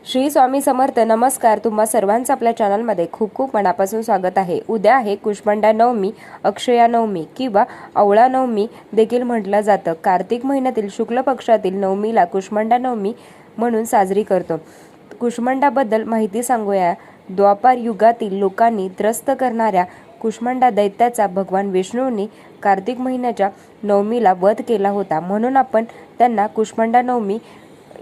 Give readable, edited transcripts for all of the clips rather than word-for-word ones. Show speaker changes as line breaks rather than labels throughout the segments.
श्री स्वामी समर्थ. नमस्कार. तुम्हा सर्वांचं आपल्या चॅनलमध्ये खूप खूप मनापासून स्वागत आहे. उद्या आहे कुष्मांडा नवमी, अक्षया नवमी किंवा अवळा नवमी देखील म्हटलं जातं. कार्तिक महिन्यातील शुक्ल पक्षातील नवमीला कुष्मांडा नवमी म्हणून साजरी करतो. कुष्मांडाबद्दल माहिती सांगूया. द्वापार युगातील लोकांनी त्रस्त करणाऱ्या कुष्मांडा दैत्याचा भगवान विष्णूंनी कार्तिक महिन्याच्या नवमीला वध केला होता, म्हणून आपण त्यांना कुष्मांडा नवमी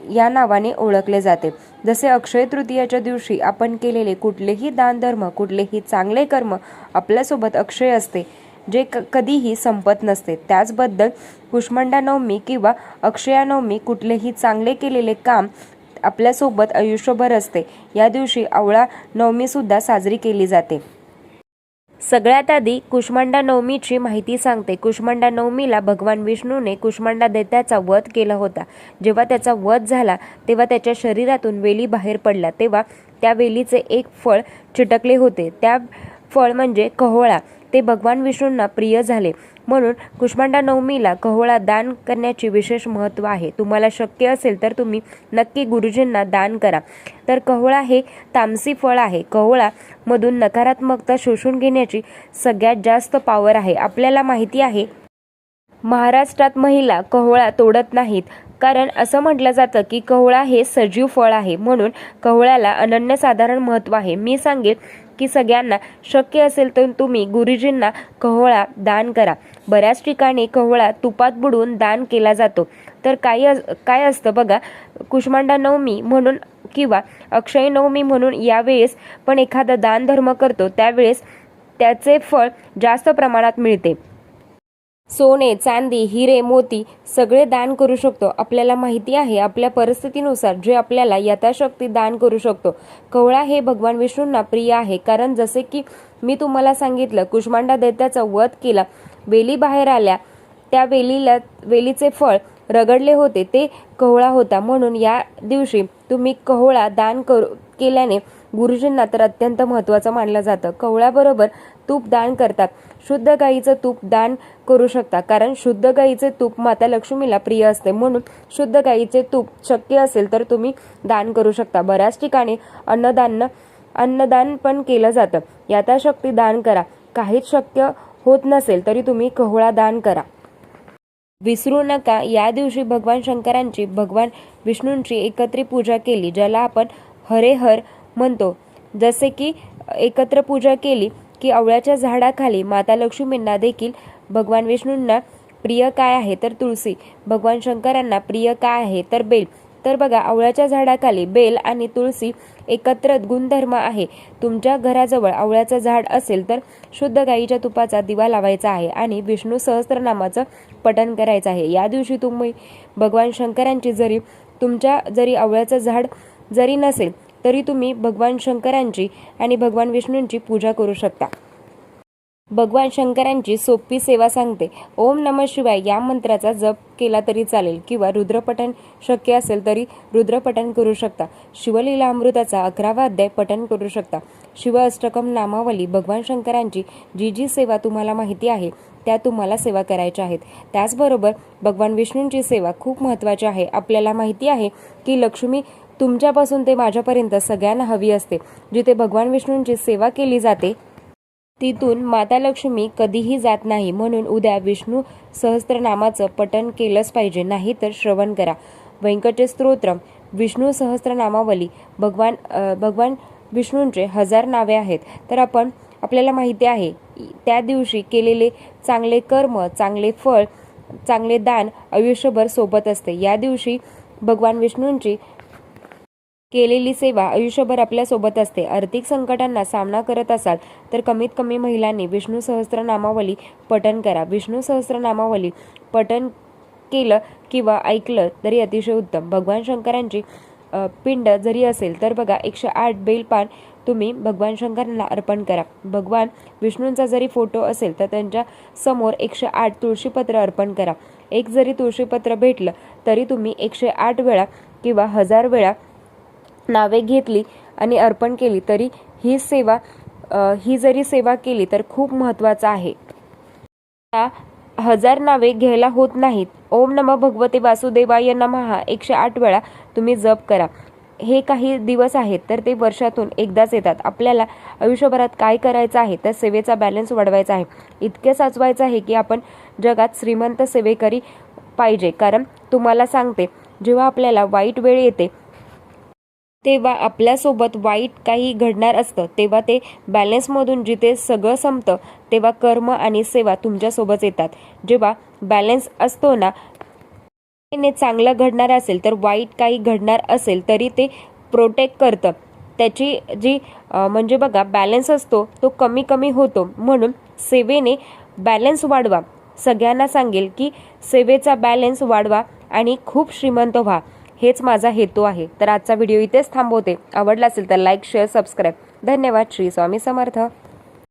या नावाने ओळखले जाते. जसे अक्षय तृतीयाच्या दिवशी आपण केलेले कुठलेही दान धर्म, कुठलेही चांगले कर्म आपल्यासोबत अक्षय असते, जे कधीही संपत नसते. त्याचबद्दल कुष्मांडा नवमी किंवा अक्षया नवमी कुठलेही चांगले केलेले काम आपल्यासोबत आयुष्यभर असते. या दिवशी अवळा नवमी सुद्धा साजरी केली जाते. सगळ्यात आधी कुष्मांडा नवमीची माहिती सांगते. कुष्मांडा नवमीला भगवान विष्णूने कुष्मांडा दैत्याचा वध केला होता. जेव्हा त्याचा वध झाला तेव्हा त्याच्या शरीरातून वेली बाहेर पडल्या. तेव्हा त्या वेलीचे एक फळ चिटकले होते. त्या फळ म्हणजे कहोळा. ते भगवान विष्णूंना प्रिय झाले, म्हणून कुष्मांडा नवमीला कहोळा दान करण्याचे विशेष महत्त्व आहे. तुम्हाला शक्य असेल तर तुम्ही नक्की गुरुजींना दान करा. तर कहोळा हे तामसी फळ आहे. कहोळा मधून नकारात्मकता शोषून घेण्याची सगळ्यात जास्त पॉवर आहे. आपल्याला माहिती आहे, महाराष्ट्रात महिला कहोळा तोडत नाहीत, कारण असं म्हटलं जातं की कहोळा हे सजीव फळ आहे, म्हणून कहोळ्याला अनन्यसाधारण महत्त्व आहे. मी सांगेन की सगळ्यांना शक्य असेल तर तुम्ही गुरुजींना कहोळा दान करा. बऱ्याच ठिकाणी कहोळा तुपात बुडवून दान केला जातो. तर काय असतं बघा, कुष्मांडा नवमी म्हणून किंवा अक्षय नवमी म्हणून यावेळेस पण एखादा दान धर्म करतो, त्यावेळेस त्याचे फळ जास्त प्रमाणात मिळते. सोने, चांदी, हिरे, मोती सगळे दान करू शकतो. आपल्याला माहिती आहे, आपल्या परिस्थितीनुसार जे आपल्याला यथाशक्ती दान करू शकतो. कहोळा हे भगवान विष्णूंना प्रिय आहे, कारण जसे की मी तुम्हाला सांगितलं, कुष्मांडा दैत्याचा वध केला, वेली बाहेर आल्या, त्या वेलीचे फळ रगडले होते, ते कहोळा होता. म्हणून या दिवशी तुम्ही कहोळा दान केल्याने गुरुजींना तर अत्यंत महत्त्वाचं मानलं जातं. कहोळ्याबरोबर तूप दान करतात. शुद्ध गाईचं तूप दान करू शकता, कारण शुद्ध गाईचे तूप माता लक्ष्मीला प्रिय असते, म्हणून शुद्ध गाईचे तूप शक्य असेल तर तुम्ही दान करू शकता. बऱ्याच ठिकाणी अन्नदान पण केलं जातं. यथाशक्ती दान करा. काहीच शक्य होत नसेल तरी तुम्ही कहोळा दान करा. विसरू नका, या दिवशी भगवान शंकरांची, भगवान विष्णूंची एकत्रित पूजा केली, ज्याला आपण हरे हर म्हणतो. जसे की एकत्र पूजा केली की आवळ्याच्या झाडाखाली माता लक्ष्मींना देखील भगवान विष्णूंना प्रिय काय आहे तर तुळशी, भगवान शंकरांना प्रिय काय आहे तर बेल. तर बघा, आवळ्याच्या झाडाखाली बेल आणि तुळशी एकत्र गुणधर्म आहे. तुमच्या घराजवळ आवळ्याचं झाड असेल तर शुद्ध गाईच्या तुपाचा दिवा लावायचा आहे आणि विष्णू सहस्त्रनामाचं पठण करायचं आहे. या दिवशी तुम्ही भगवान शंकरांची जरी आवळ्याचं झाड जरी नसेल तरी तुम्ही भगवान शंकरांची आणि भगवान विष्णूंची पूजा करू शकता. भगवान शंकरांची सोपी सेवा सांगते. ओम नमः शिवाय या मंत्राचा जप केला तरी चालेल, किंवा रुद्रपठण शक्य असेल तरी रुद्रपठण करू शकता. शिवलीला अमृताचा 11वा अध्याय पठण करू शकता. शिव अष्टकम नामावली, भगवान शंकरांची जी सेवा तुम्हाला माहिती आहे त्या तुम्हाला सेवा करायच्या आहेत. त्याचबरोबर भगवान विष्णूंची सेवा खूप महत्त्वाची आहे. आपल्याला माहिती आहे की लक्ष्मी तुमच्यापासून ते माझ्यापर्यंत सगळ्यांना हवी असते. जिथे भगवान विष्णूंची सेवा केली जाते तिथून माता लक्ष्मी कधीही जात नाही. म्हणून उद्या विष्णू सहस्त्रनामाचं पठण केलंच पाहिजे, नाही तर श्रवण करा. व्यंकटेश स्तोत्रम, विष्णू सहस्त्रनामावली, भगवान विष्णूंचे 1000 नावे आहेत. तर आपल्याला माहिती आहे, त्या दिवशी केलेले चांगले कर्म, चांगले फळ, चांगले दान आयुष्यभर सोबत असते. या दिवशी भगवान विष्णूंची केलेली सेवा आयुष्यभर आपल्यासोबत असते. आर्थिक संकटांना सामना करत असाल तर कमीत कमी महिलांनी विष्णू सहस्त्रनामावली पठण करा. विष्णू सहस्त्रनामावली पठण केलं किंवा ऐकलं तरी अतिशय उत्तम. भगवान शंकरांची पिंड जरी असेल तर बघा, 108 बेलपान तुम्ही भगवान शंकरांना अर्पण करा. भगवान विष्णूंचा जरी फोटो असेल तर त्यांच्या समोर 108 तुळशीपत्र अर्पण करा. एक जरी तुळशीपत्र भेटलं तरी तुम्ही 108 वेळा किंवा 1000 वेळा नावे घेतली आणि अर्पण केली तरी ही जरी सेवा केली तर खूप महत्त्वाचं आहे. 1000 नावे घ्यायला होत नाहीत. ओम नमः भगवते वासुदेवाय नमः 108 वेळा तुम्ही जप करा. हे काही दिवस आहेत तर ते वर्षातून एकदाच येतात. आपल्याला आयुष्यभरात काय करायचं आहे तर सेवेचा बॅलन्स वाढवायचा आहे. इतके साचवायचं आहे की आपण जगात श्रीमंत सेवेकरी पाहिजे. कारण तुम्हाला सांगते, जेव्हा आपल्याला वाईट वेळ येते तेव्हा आपल्यासोबत वाईट काही घडणार असतं, तेव्हा ते बॅलन्समधून जिथे सगळं संपतं तेव्हा कर्म आणि सेवा तुमच्यासोबत येतात. जेव्हा बॅलन्स असतो ना, चांगलं घडणार असेल तर वाईट काही घडणार असेल तरी ते प्रोटेक्ट करतं. त्याची जी म्हणजे बघा, बॅलन्स असतो तो कमी कमी होतो. म्हणून सेवेने बॅलन्स वाढवा. सगळ्यांना सांगेल की सेवेचा बॅलन्स वाढवा आणि खूप श्रीमंत व्हा. हेच माझा हेतू आहे. तर आजचा व्हिडिओ इथेच थांबवते. आवडला असेल तर लाईक, शेअर, सबस्क्राईब. धन्यवाद. श्री स्वामी समर्थ.